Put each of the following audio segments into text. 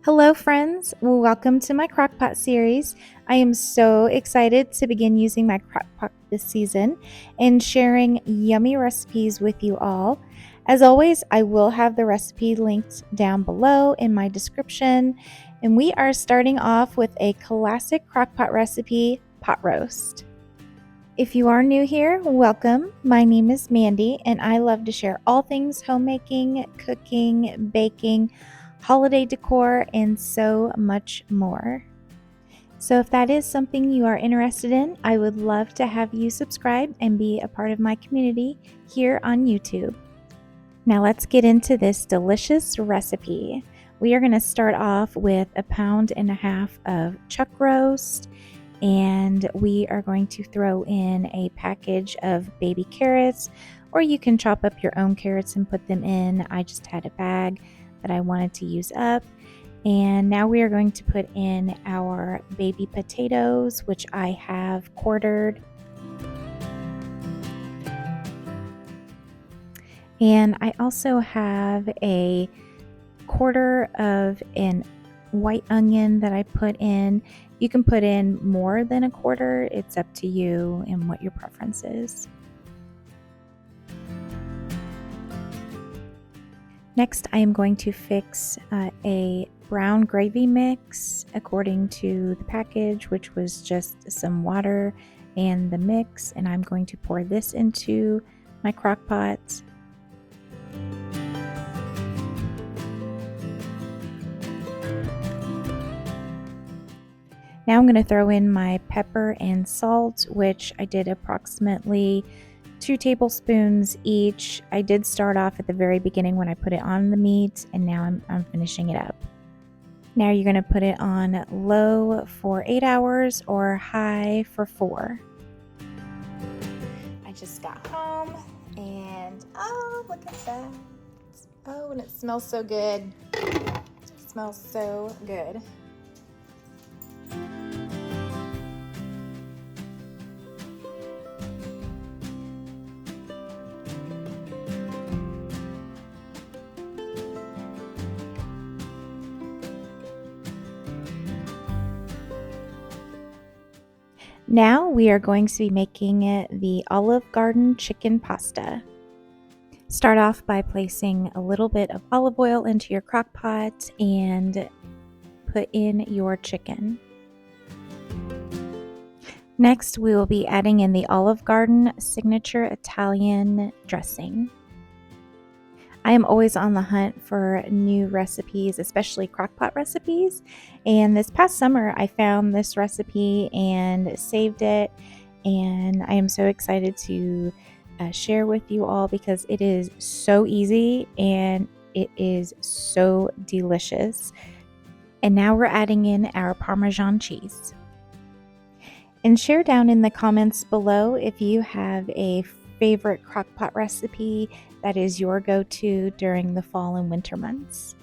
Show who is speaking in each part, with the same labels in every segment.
Speaker 1: Hello, friends. Welcome to my Crockpot series. I am so excited to begin using my Crockpot this season and sharing yummy recipes with you all. As always, I will have the recipe linked down below in my description. And we are starting off with a classic Crockpot recipe, pot roast. If you are new here, welcome. My name is Mandy, and I love to share all things homemaking, cooking, baking, holiday decor, and so much more. So if that is something you are interested in, I would love to have you subscribe and be a part of my community here on YouTube. Now let's get into this delicious recipe. We are going to start off with 1.5 pounds of chuck roast, and we are going to throw in a package of baby carrots, or you can chop up your own carrots and put them in. I just had a bag that I wanted to use up. And now we are going to put in our baby potatoes, which I have quartered. And I also have a quarter of an white onion that I put in. You can put in more than a quarter. It's up to you and what your preference is. Next, I am going to fix a brown gravy mix according to the package, which was just some water and the mix. And I'm going to pour this into my crock pot. Now I'm going to throw in my pepper and salt, which I did approximately 2 tablespoons each. I did start off at the very beginning when I put it on the meat, and now I'm finishing it up. Now you're going to put it on low for 8 hours or high for 4. I just got home and oh, look at that. Oh, and it smells so good. It smells so good. Now we are going to be making the Olive Garden chicken pasta. Start off by placing a little bit of olive oil into your crock pot and put in your chicken. Next, we will be adding in the Olive Garden signature Italian dressing. I am always on the hunt for new recipes, especially crockpot recipes. And this past summer, I found this recipe and saved it. And I am so excited to share with you all because it is so easy and it is so delicious. And now we're adding in our Parmesan cheese. And share down in the comments below if you have a favorite crockpot recipe that is your go-to during the fall and winter months.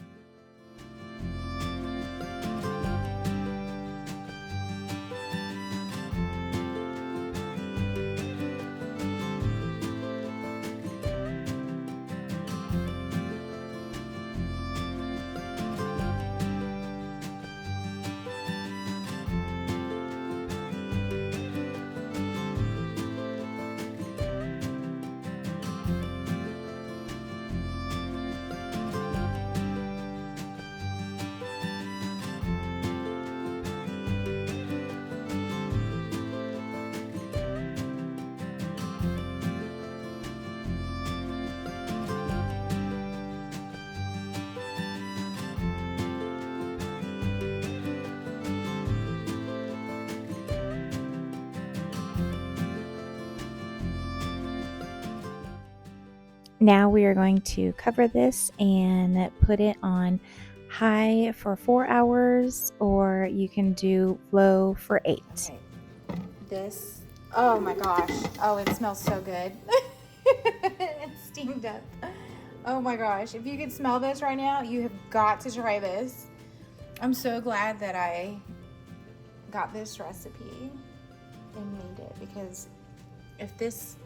Speaker 1: Now we are going to cover this and put it on high for 4 hours, or you can do low for 8. Okay. This, oh my gosh. Oh, it smells so good. It's steamed up. Oh my gosh. If you can smell this right now, you have got to try this. I'm so glad that I got this recipe and made it, because if this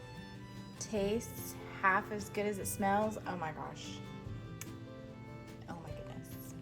Speaker 1: tastes half as good as it smells, oh my gosh. Oh my goodness.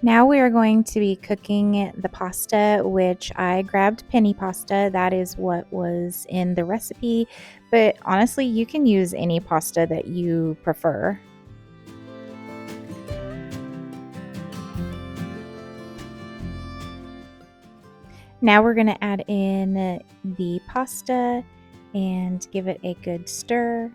Speaker 1: Now we are going to be cooking the pasta, which I grabbed penny pasta. That is what was in the recipe, but honestly, you can use any pasta that you prefer. Now we're going to add in the pasta and give it a good stir.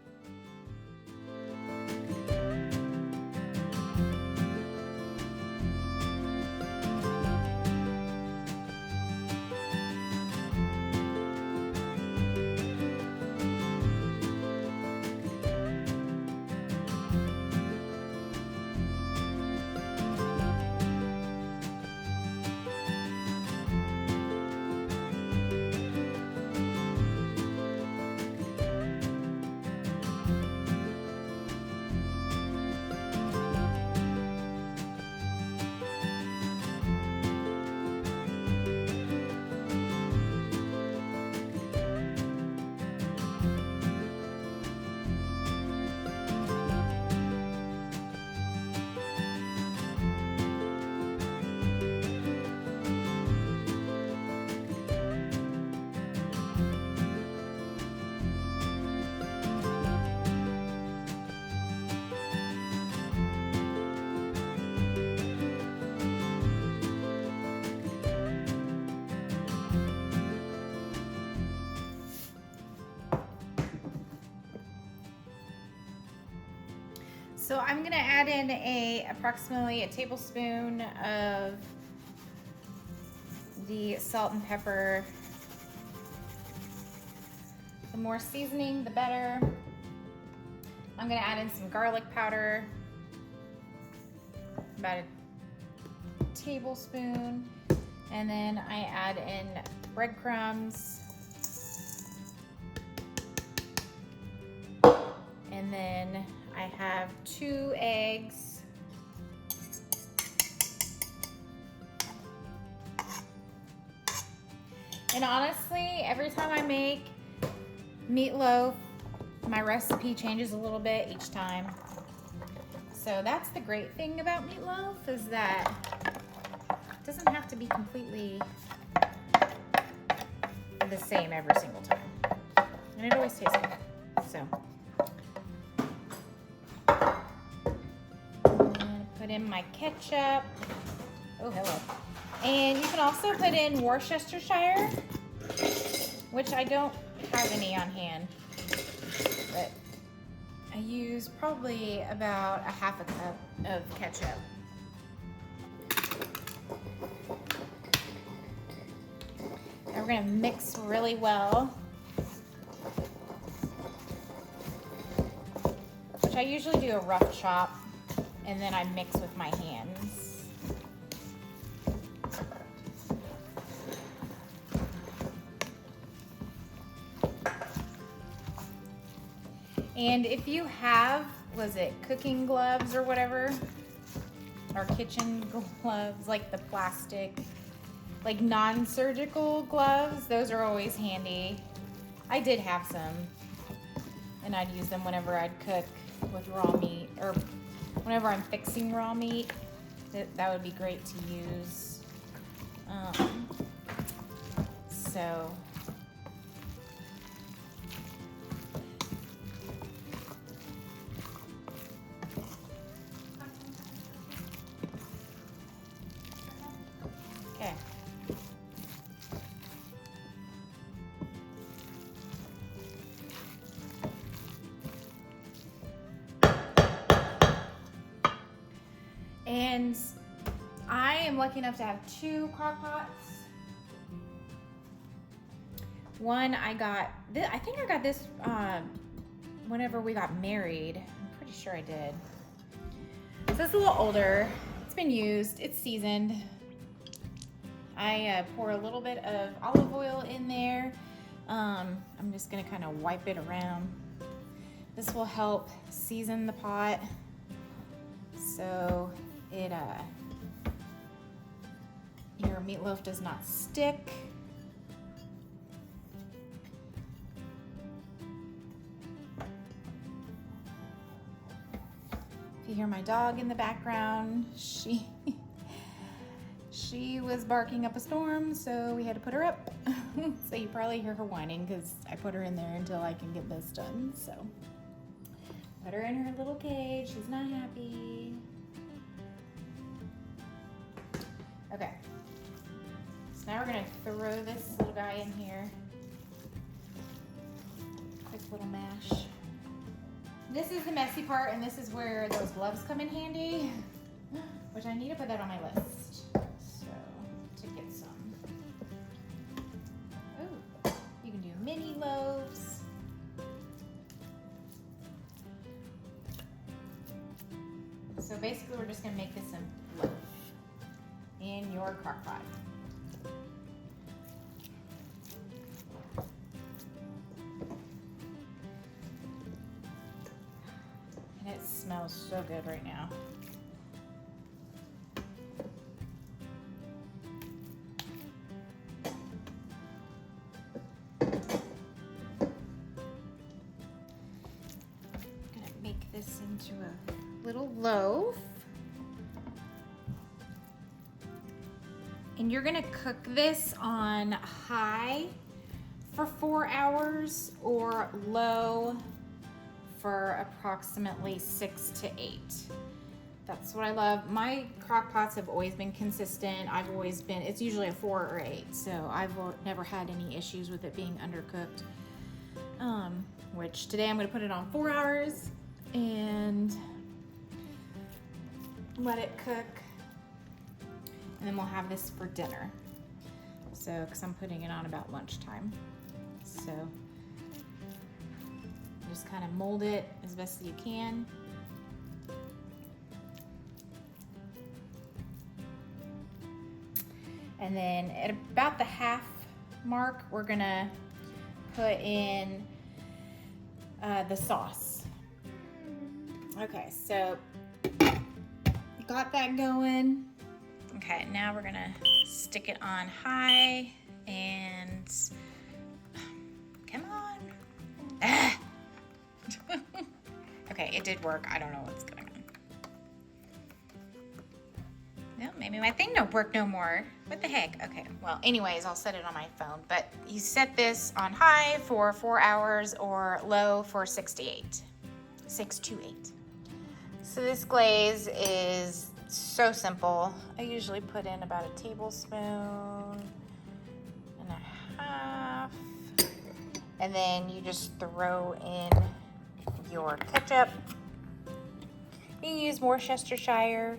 Speaker 1: So I'm going to add in approximately a tablespoon of the salt and pepper. The more seasoning, the better. I'm going to add in some garlic powder, about a tablespoon, and then I add in breadcrumbs, and then I have 2 eggs. And honestly, every time I make meatloaf, my recipe changes a little bit each time. So that's the great thing about meatloaf, is that it doesn't have to be completely the same every single time. And it always tastes good. So put in my ketchup. Oh, hello. And you can also put in Worcestershire, which I don't have any on hand, but I use probably about a half a cup of ketchup. And we're gonna mix really well, which I usually do a rough chop, and then I mix with my hands. And if you have, was it cooking gloves or whatever, or kitchen gloves, like the plastic, like non-surgical gloves, those are always handy. I did have some, and I'd use them whenever I'd cook with raw meat, or whenever I'm fixing raw meat. That would be great to use. So okay. And I am lucky enough to have 2 crock pots. One I got, I think I got this whenever we got married. I'm pretty sure I did. So it's a little older. It's been used. It's seasoned. I pour a little bit of olive oil in there. I'm just gonna kind of wipe it around. This will help season the pot so it your meatloaf does not stick. If you hear my dog in the background, she She was barking up a storm, so we had to put her up. So you probably hear her whining because I put her in there until I can get this done. So put her in her little cage. She's not happy. Okay. So now we're gonna throw this little guy in here. Quick little mash. This is the messy part, and this is where those gloves come in handy, which I need to put that on my list. So, to get some. Oh, you can do mini loaves. So basically, we're just gonna make this a loaf in your crock pot. And it smells so good right now. I'm gonna make this into a little loaf. And you're gonna cook this on high for 4 hours or low for approximately 6 to 8. That's what I love. My crock pots have always been consistent. It's usually a 4 or 8, so I've never had any issues with it being undercooked. Which today I'm gonna put it on 4 hours and let it cook. And then we'll have this for dinner. So, because I'm putting it on about lunchtime. So, just kind of mold it as best as you can. And then at about the half mark, we're gonna put in the sauce. Okay, so got that going. Okay, now we're gonna stick it on high and come on. Ah. Okay, it did work. I don't know what's going on. No, maybe my thing don't work no more. What the heck? Okay, well, anyways, I'll set it on my phone. But you set this on high for 4 hours or low for 6 to 8. 6 to 8. So this glaze is so simple. I usually put in about a tablespoon and a half. And then you just throw in your ketchup. You can use Worcestershire.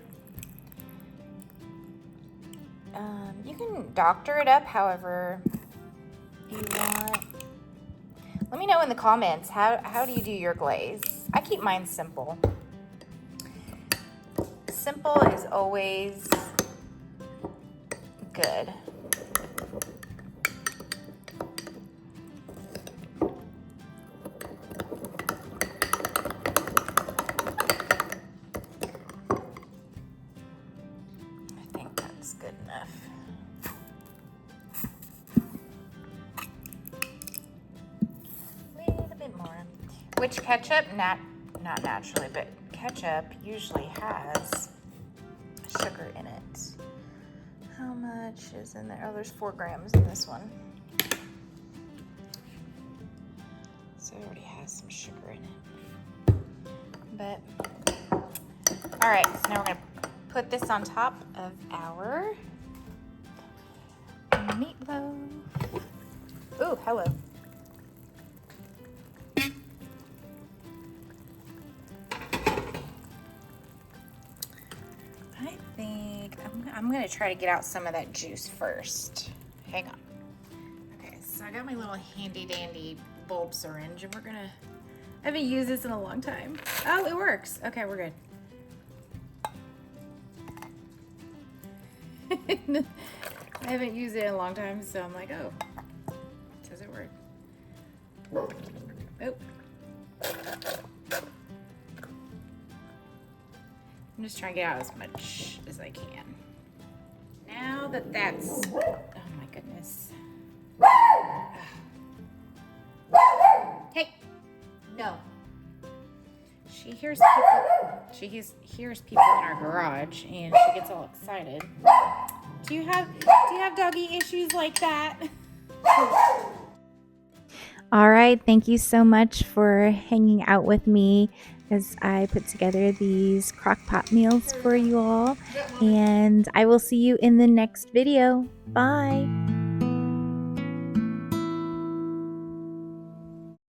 Speaker 1: You can doctor it up however you want. Let me know in the comments, how do you do your glaze? I keep mine simple. Simple is always good. I think that's good enough. A little bit more. Which ketchup, not naturally, but ketchup usually has sugar in it. How much is in there? Oh, there's 4 grams in this one. So it already has some sugar in it. But, all right, so now we're gonna put this on top of our meatloaf. Ooh, hello. I think I'm gonna try to get out some of that juice first. Hang on. Okay, so I got my little handy dandy bulb syringe and I haven't used this in a long time. Oh, it works. Okay, we're good. I haven't used it in a long time, so I'm like, oh, does it work? Oh. I'm just trying to get out as much as I can. Now that that's, oh my goodness. Hey, no. She hears people in our garage and she gets all excited. Do you have doggy issues like that? All right, thank you so much for hanging out with me as I put together these Crockpot meals for you all. And I will see you in the next video. Bye.